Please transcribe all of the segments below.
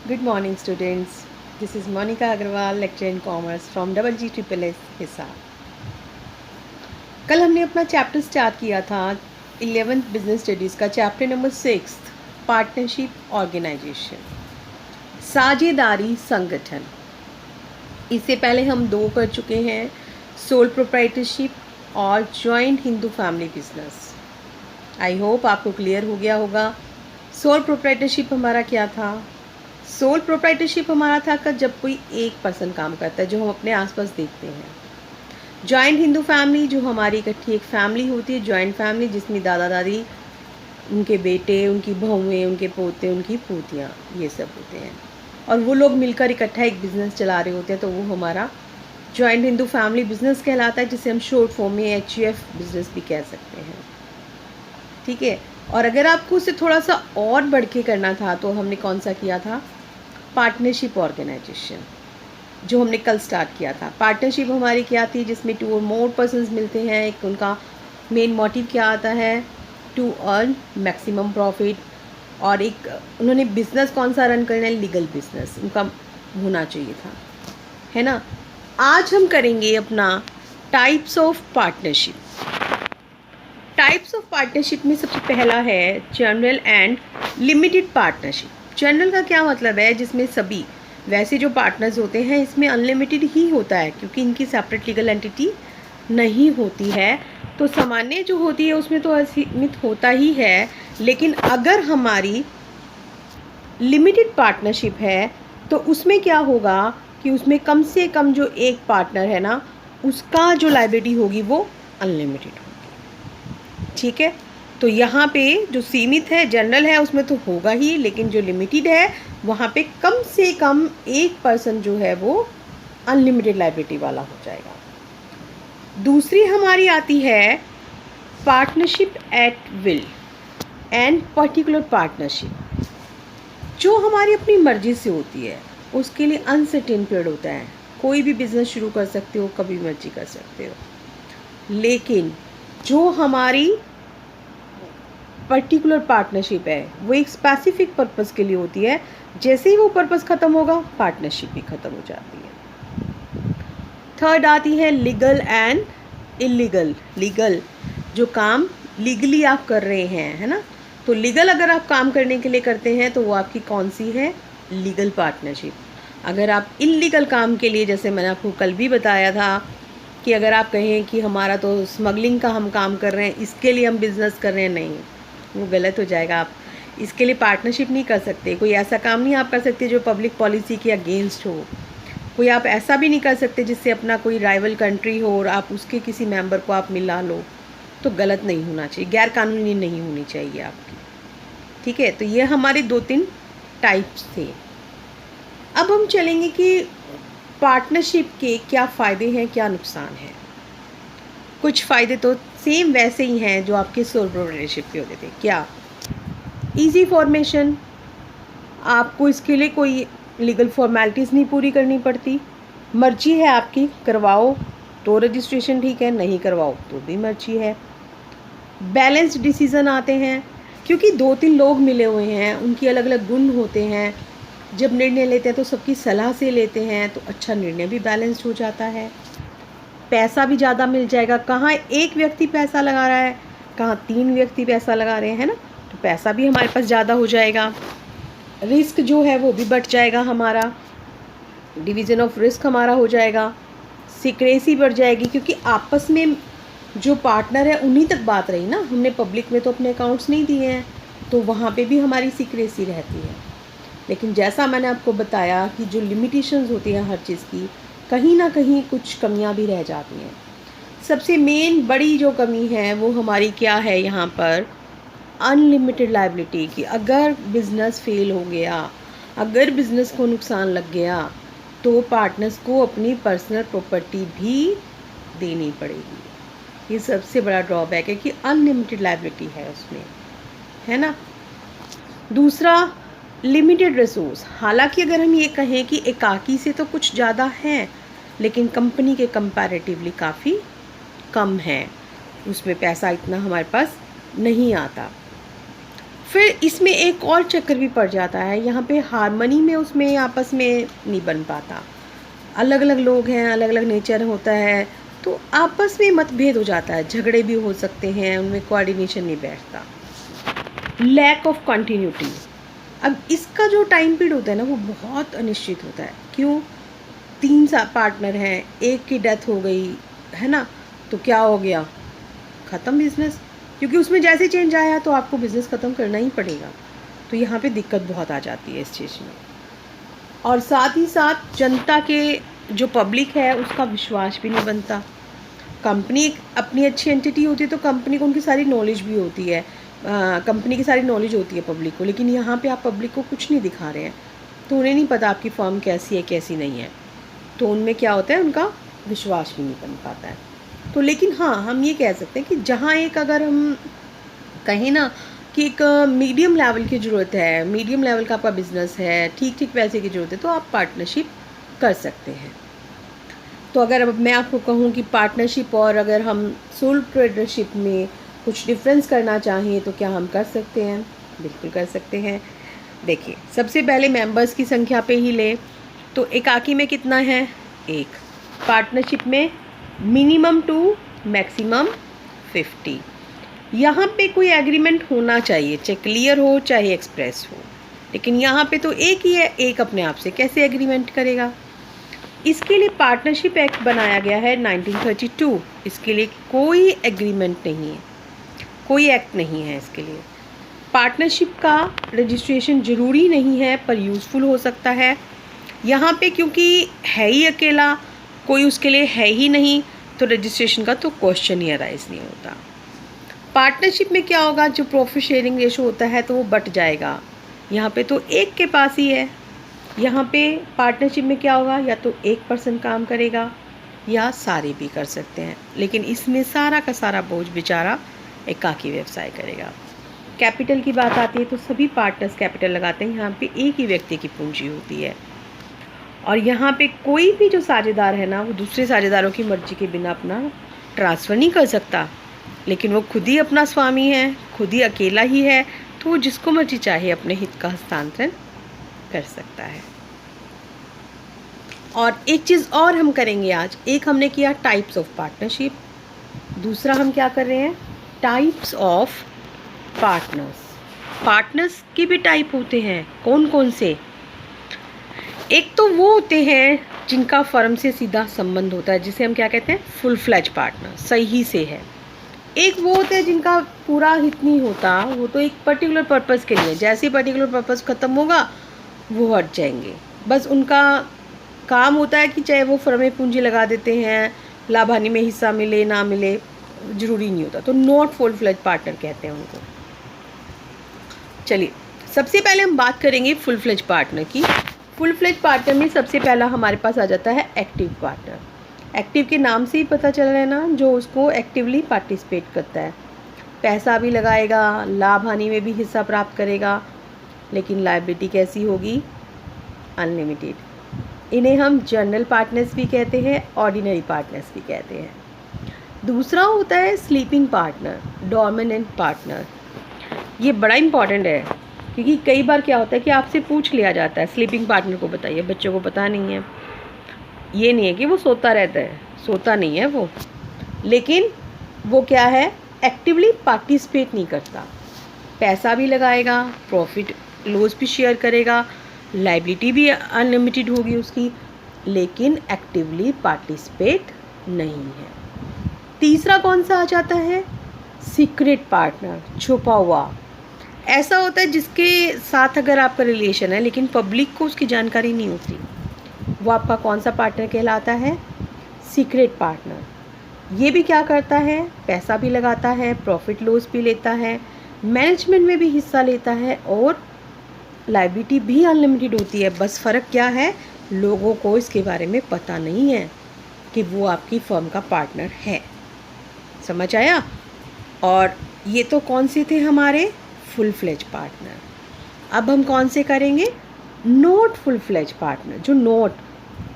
Good morning, students. This is Monica Agarwal, lecturer in commerce from GGSSS Hisar. कल हमने अपना chapter start किया था 11th बिजनेस स्टडीज़ का चैप्टर नंबर 6 पार्टनरशिप ऑर्गेनाइजेशन, साझेदारी संगठन। इससे पहले हम 2 कर चुके हैं, सोल प्रोप्राइटरशिप और joint Hindu family business. I hope आपको क्लियर हो गया होगा। सोल प्रोप्राइटरशिप हमारा क्या था? सोल प्रोप्राइटरशिप हमारा था कि जब कोई एक पर्सन काम करता है, जो हम अपने आसपास देखते हैं। जॉइंट हिंदू फैमिली जो हमारी इकट्ठी एक फैमिली होती है, जॉइंट फैमिली, जिसमें दादा दादी, उनके बेटे, उनकी बहुएं, उनके पोते, उनकी पोतियाँ, ये सब होते हैं और वो लोग मिलकर इकट्ठा एक बिज़नेस चला रहे होते हैं। तो वो हमारा जॉइंट हिंदू फैमिली बिज़नेस कहलाता है, जिसे हम शॉर्ट फॉर्म में HUF बिज़नेस भी कह सकते हैं। ठीक है। और अगर आपको उसे थोड़ा सा और बढ़ के करना था तो हमने कौन सा किया था? पार्टनरशिप ऑर्गेनाइजेशन, जो हमने कल स्टार्ट किया था। पार्टनरशिप हमारी क्या थी? जिसमें 2 और मोर पर्सन्स मिलते हैं। एक उनका मेन मोटिव क्या आता है? To earn maximum profit. और एक उन्होंने बिजनेस कौन सा रन करना है? लीगल बिजनेस उनका होना चाहिए था, है ना। आज हम करेंगे अपना types of partnership. Types of partnership में सबसे पहला है general and limited partnership. General का क्या मतलब है? जिसमें सभी, वैसे जो पार्टनर्स होते हैं इसमें अनलिमिटेड ही होता है, क्योंकि इनकी सेपरेट लीगल एंटिटी नहीं होती है। तो सामान्य जो होती है उसमें तो असीमित होता ही है, लेकिन अगर हमारी लिमिटेड पार्टनरशिप है तो उसमें क्या होगा कि उसमें कम से कम जो एक पार्टनर है ना, उसका जो लायबिलिटी होगी वो अनलिमिटेड होगी। ठीक है। तो यहाँ पे जो सीमित है, जनरल है, उसमें तो होगा ही, लेकिन जो लिमिटेड है वहाँ पे कम से कम एक पर्सन जो है वो अनलिमिटेड लायबिलिटी वाला हो जाएगा। दूसरी हमारी आती है partnership at will and particular partnership, जो हमारी अपनी मर्जी से होती है। उसके लिए अनसर्टेन पीरियड होता है। कोई भी बिजनेस शुरू कर सकते हो, कभी मर्जी कर सकते हो। लेकिन जो हमारी पर्टिकुलर पार्टनरशिप है वो एक स्पेसिफिक पर्पस के लिए होती है। जैसे ही वो पर्पस ख़त्म होगा, पार्टनरशिप भी ख़त्म हो जाती है। थर्ड आती है लीगल एंड इलीगल। लीगल, जो काम लीगली आप कर रहे हैं, है ना। तो लीगल अगर आप काम करने के लिए करते हैं तो वो आपकी कौन सी है? Legal partnership. अगर आप इलीगल काम के लिए, जैसे मैंने आपको कल भी बताया था कि अगर आप कहें कि हमारा तो स्मगलिंग का हम काम कर रहे हैं, इसके लिए हम बिज़नेस कर रहे हैं, नहीं, वो गलत हो जाएगा। आप इसके लिए पार्टनरशिप नहीं कर सकते। कोई ऐसा काम नहीं आप कर सकते जो पब्लिक पॉलिसी के अगेंस्ट हो। कोई आप ऐसा भी नहीं कर सकते जिससे अपना कोई राइवल कंट्री हो और आप उसके किसी मेंबर को आप मिला लो, तो गलत नहीं होना चाहिए, गैर कानूनी नहीं होनी चाहिए आपकी। ठीक है। तो ये हमारे 2-3 टाइप्स थे। अब हम चलेंगे कि पार्टनरशिप के क्या फ़ायदे हैं, क्या नुकसान है। कुछ फ़ायदे तो सेम वैसे ही हैं जो आपके सोल प्रोप्राइटरशिप के होते थे। क्या? इजी फॉर्मेशन, आपको इसके लिए कोई लीगल फॉर्मेलिटीज़ नहीं पूरी करनी पड़ती। मर्जी है आपकी, करवाओ तो रजिस्ट्रेशन ठीक है, नहीं करवाओ तो भी मर्जी है। बैलेंस्ड डिसीज़न आते हैं, क्योंकि 2-3 लोग मिले हुए हैं, उनकी अलग अलग गुण होते हैं। जब निर्णय लेते हैं तो सबकी सलाह से लेते हैं, तो अच्छा निर्णय भी बैलेंस्ड हो जाता है। पैसा भी ज़्यादा मिल जाएगा। कहाँ एक व्यक्ति पैसा लगा रहा है, कहाँ 3 व्यक्ति पैसा लगा रहे हैं ना, तो पैसा भी हमारे पास ज़्यादा हो जाएगा। रिस्क जो है वो भी बढ़ जाएगा, हमारा डिवीज़न ऑफ रिस्क हमारा हो जाएगा। सीक्रेसी बढ़ जाएगी, क्योंकि आपस में जो पार्टनर है उन्हीं तक बात रही ना, हमने पब्लिक में तो अपने अकाउंट्स नहीं दिए हैं, तो वहाँ पे भी हमारी सीक्रेसी रहती है। लेकिन जैसा मैंने आपको बताया कि जो लिमिटेशंस होती हैं हर चीज़ की, कहीं ना कहीं कुछ कमियां भी रह जाती हैं। सबसे मेन बड़ी जो कमी है वो हमारी क्या है यहाँ पर? अनलिमिटेड लायबिलिटी की। अगर बिज़नेस फेल हो गया, अगर बिज़नेस को नुकसान लग गया, तो पार्टनर्स को अपनी पर्सनल प्रॉपर्टी भी देनी पड़ेगी। ये सबसे बड़ा ड्रॉबैक है कि अनलिमिटेड लायबिलिटी है उसमें, है ना। दूसरा, लिमिटेड रिसोर्स। हालांकि अगर हम ये कहें कि एकाकी से तो कुछ ज़्यादा है, लेकिन कंपनी के कंपैरेटिवली काफ़ी कम है, उसमें पैसा इतना हमारे पास नहीं आता। फिर इसमें एक और चक्कर भी पड़ जाता है, यहाँ पे हार्मनी में उसमें आपस में नहीं बन पाता। अलग अलग लोग हैं, अलग अलग नेचर होता है, तो आपस में मतभेद हो जाता है, झगड़े भी हो सकते हैं, उनमें कोऑर्डिनेशन नहीं बैठता। Lack of continuity. अब इसका जो टाइम पीरियड होता है ना वो बहुत अनिश्चित होता है। क्यों? 3 पार्टनर हैं, एक की डेथ हो गई है ना, तो क्या हो गया, ख़त्म बिजनेस, क्योंकि उसमें जैसे चेंज आया तो आपको बिज़नेस ख़त्म करना ही पड़ेगा। तो यहाँ पे दिक्कत बहुत आ जाती है इस चीज़ में। और साथ ही साथ जनता के जो पब्लिक है उसका विश्वास भी नहीं बनता। कंपनी अपनी अच्छी एंटिटी होती है तो कंपनी को उनकी सारी नॉलेज भी होती है, कंपनी की सारी नॉलेज होती है पब्लिक को, लेकिन यहाँ पे आप पब्लिक को कुछ नहीं दिखा रहे हैं, तो उन्हें नहीं पता आपकी फर्म कैसी है कैसी नहीं है, तो उनमें क्या होता है, उनका विश्वास भी नहीं बन पाता है। तो लेकिन हाँ, हम ये कह सकते हैं कि जहाँ एक अगर हम कहें ना कि एक मीडियम लेवल की ज़रूरत है, मीडियम लेवल का आपका बिज़नेस है, ठीक ठीक पैसे की ज़रूरत है, तो आप पार्टनरशिप कर सकते हैं। तो अगर अब मैं आपको कहूँ कि पार्टनरशिप और अगर हम सोल ट्रेडरशिप में कुछ डिफरेंस करना चाहें तो क्या हम कर सकते हैं? बिल्कुल कर सकते हैं। देखिए, सबसे पहले मेंबर्स की संख्या पे ही ले तो एकाकी में कितना है? 1। पार्टनरशिप में मिनिमम 2 मैक्सिमम 50। यहाँ पे कोई एग्रीमेंट होना चाहिए, चाहे क्लियर हो चाहे एक्सप्रेस हो, लेकिन यहाँ पे तो एक ही है, एक अपने आप से कैसे एग्रीमेंट करेगा? इसके लिए पार्टनरशिप एक्ट बनाया गया है 1932। इसके लिए कोई एग्रीमेंट नहीं है, कोई एक्ट नहीं है इसके लिए। पार्टनरशिप का रजिस्ट्रेशन ज़रूरी नहीं है पर यूज़फुल हो सकता है। यहाँ पे क्योंकि है ही अकेला, कोई उसके लिए है ही नहीं, तो रजिस्ट्रेशन का तो क्वेश्चन ही अराइज नहीं होता। पार्टनरशिप में क्या होगा, जो प्रॉफिट शेयरिंग रेशो होता है तो वो बट जाएगा। यहाँ पे तो एक के पास ही है। यहाँ पे पार्टनरशिप में क्या होगा, या तो 1% काम करेगा या सारे भी कर सकते हैं, लेकिन इसमें सारा का सारा बोझ बेचारा एकाकी व्यवसाय करेगा। कैपिटल की बात आती है तो सभी पार्टनर्स कैपिटल लगाते हैं। यहाँ पे एक ही व्यक्ति की पूंजी होती है और यहाँ पे कोई भी जो साझेदार है ना, वो दूसरे साझेदारों की मर्जी के बिना अपना ट्रांसफ़र नहीं कर सकता, लेकिन वो खुद ही अपना स्वामी है, खुद ही अकेला ही है, तो वो जिसको मर्जी चाहे अपने हित का हस्तांतरण कर सकता है। और एक चीज़ और हम करेंगे आज, एक हमने किया टाइप्स ऑफ पार्टनरशिप, दूसरा हम क्या कर रहे हैं, टाइप्स ऑफ पार्टनर्स। पार्टनर्स के भी टाइप होते हैं, कौन कौन से? एक तो वो होते हैं जिनका फर्म से सीधा संबंध होता है, जिसे हम क्या कहते हैं, फुल फ्लैज पार्टनर, सही से है। एक वो होते हैं जिनका पूरा हित नहीं होता, वो तो एक पर्टिकुलर पर्पज़ के लिए, जैसे ही पर्टिकुलर पर्पज़ ख़त्म होगा वो हट जाएंगे। बस उनका काम होता है कि चाहे वो फर्म में पूंजी लगा देते हैं, लाभ हानि में हिस्सा मिले ना मिले ज़रूरी नहीं होता, तो नॉट फुल फ्लैज पार्टनर कहते हैं उनको। चलिए, सबसे पहले हम बात करेंगे फुल फ्लैज पार्टनर की। फुल फ्लैज पार्टनर में सबसे पहला हमारे पास आ जाता है एक्टिव पार्टनर। एक्टिव के नाम से ही पता चल रहा है ना, जो उसको एक्टिवली पार्टिसिपेट करता है, पैसा भी लगाएगा, लाभ हानि में भी हिस्सा प्राप्त करेगा, लेकिन लायबिलिटी कैसी होगी, अनलिमिटेड। इन्हें हम जनरल पार्टनर्स भी कहते हैं, ऑर्डिनरी पार्टनर्स भी कहते हैं। दूसरा होता है स्लीपिंग पार्टनर, डोमिनेंट पार्टनर। ये बड़ा इंपॉर्टेंट है क्योंकि कई बार क्या होता है कि आपसे पूछ लिया जाता है स्लीपिंग पार्टनर को बताइए, बच्चों को पता नहीं है। ये नहीं है कि वो सोता रहता है, सोता नहीं है वो, लेकिन वो क्या है, एक्टिवली पार्टिसिपेट नहीं करता, पैसा भी लगाएगा, प्रॉफिट लॉस भी शेयर करेगा, लायबिलिटी भी अनलिमिटेड होगी उसकी, लेकिन एक्टिवली पार्टिसिपेट नहीं है। तीसरा कौन सा आ जाता है, सीक्रेट पार्टनर, छुपा हुआ। ऐसा होता है जिसके साथ अगर आपका रिलेशन है लेकिन पब्लिक को उसकी जानकारी नहीं होती, वो आपका कौन सा पार्टनर कहलाता है, सीक्रेट पार्टनर। ये भी क्या करता है, पैसा भी लगाता है, प्रॉफिट लॉस भी लेता है, मैनेजमेंट में भी हिस्सा लेता है और लायबिलिटी भी अनलिमिटेड होती है। बस फ़र्क क्या है, लोगों को इसके बारे में पता नहीं है कि वो आपकी फर्म का पार्टनर है। समझ आया? और ये तो कौन से थे हमारे फुल फ्लेज पार्टनर। अब हम कौन से करेंगे, नॉट फुल फ्लेज पार्टनर। जो नॉट,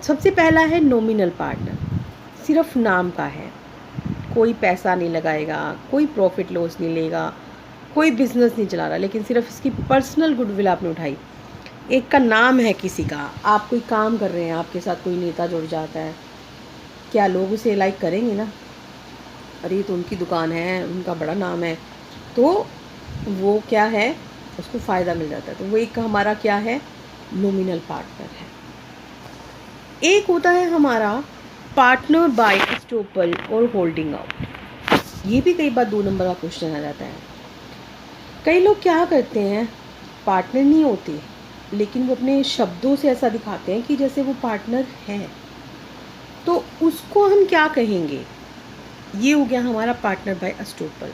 सबसे पहला है नॉमिनल पार्टनर, सिर्फ नाम का है, कोई पैसा नहीं लगाएगा, कोई प्रॉफिट लॉस नहीं लेगा, कोई बिजनेस नहीं चला रहा, लेकिन सिर्फ इसकी पर्सनल गुडविल आपने उठाई। एक का नाम है किसी का, आप कोई काम कर रहे हैं, आपके साथ कोई नेता जुड़ जाता है, क्या लोग उसे लाइक करेंगे ना? अरे तो उनकी दुकान है, उनका बड़ा नाम है, तो वो क्या है, उसको फ़ायदा मिल जाता है। तो वो एक हमारा क्या है, नॉमिनल पार्टनर है। एक होता है हमारा पार्टनर बाय एस्टोपल और होल्डिंग आउट। ये भी कई बार 2 नंबर का क्वेश्चन आ जाता है। कई लोग क्या करते हैं, पार्टनर नहीं होते, लेकिन वो अपने शब्दों से ऐसा दिखाते हैं कि जैसे वो पार्टनर है, तो उसको हम क्या कहेंगे? ये हो गया हमारा पार्टनर बाय एस्टोपल।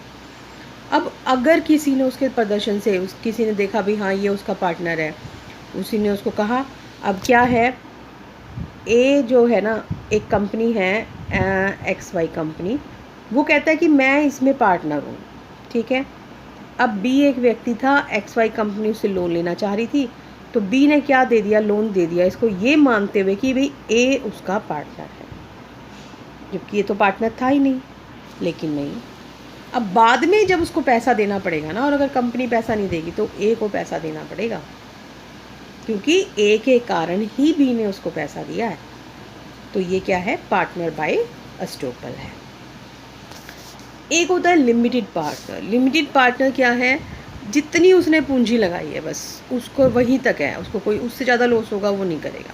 अब अगर किसी ने उसके प्रदर्शन से किसी ने देखा भी हाँ ये उसका पार्टनर है, उसी ने उसको कहा, अब क्या है, ए जो है ना, एक कंपनी है XY कंपनी, वो कहता है कि मैं इसमें पार्टनर हूँ, ठीक है। अब बी एक व्यक्ति था, XY कंपनी उससे लोन लेना चाह रही थी, तो बी ने क्या दे दिया, लोन दे दिया इसको, ये मानते हुए कि भाई ए उसका पार्टनर है, जबकि ये तो पार्टनर था ही नहीं। लेकिन नहीं, अब बाद में जब उसको पैसा देना पड़ेगा ना, और अगर कंपनी पैसा नहीं देगी तो ए को पैसा देना पड़ेगा, क्योंकि ए के कारण ही बी ने उसको पैसा दिया है। तो ये क्या है, पार्टनर बाय एस्टोपल है। एक होता है लिमिटेड पार्टनर। लिमिटेड पार्टनर क्या है, जितनी उसने पूंजी लगाई है बस उसको वहीं तक है, उसको कोई उससे ज़्यादा लॉस होगा वो नहीं करेगा।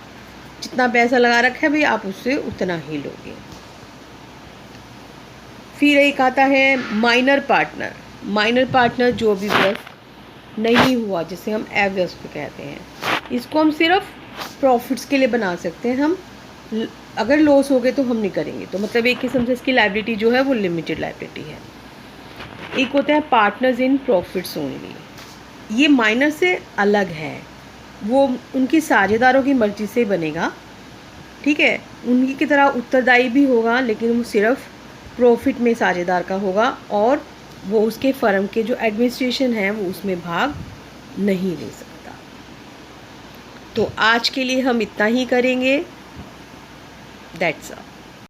जितना पैसा लगा रखा है भाई आप उससे उतना ही लोगे। फिर एक आता है माइनर पार्टनर। माइनर पार्टनर जो भी बस नहीं हुआ, जिसे हम एवरेस्ट पे कहते हैं, इसको हम सिर्फ प्रॉफिट्स के लिए बना सकते हैं। हम अगर लॉस हो गए तो हम नहीं करेंगे। तो मतलब एक किस्म से इसकी लायबिलिटी जो है वो लिमिटेड लायबिलिटी है। एक होता है पार्टनर्स इन प्रॉफिट्स ओनली। ये माइनर से अलग है, वो उनकी साझेदारों की मर्जी से बनेगा, ठीक है। उनकी की तरह उत्तरदायी भी होगा, लेकिन वो सिर्फ प्रॉफिट में साझेदार का होगा, और वो उसके फर्म के जो एडमिनिस्ट्रेशन है वो उसमें भाग नहीं ले सकता। तो आज के लिए हम इतना ही करेंगे। That's all.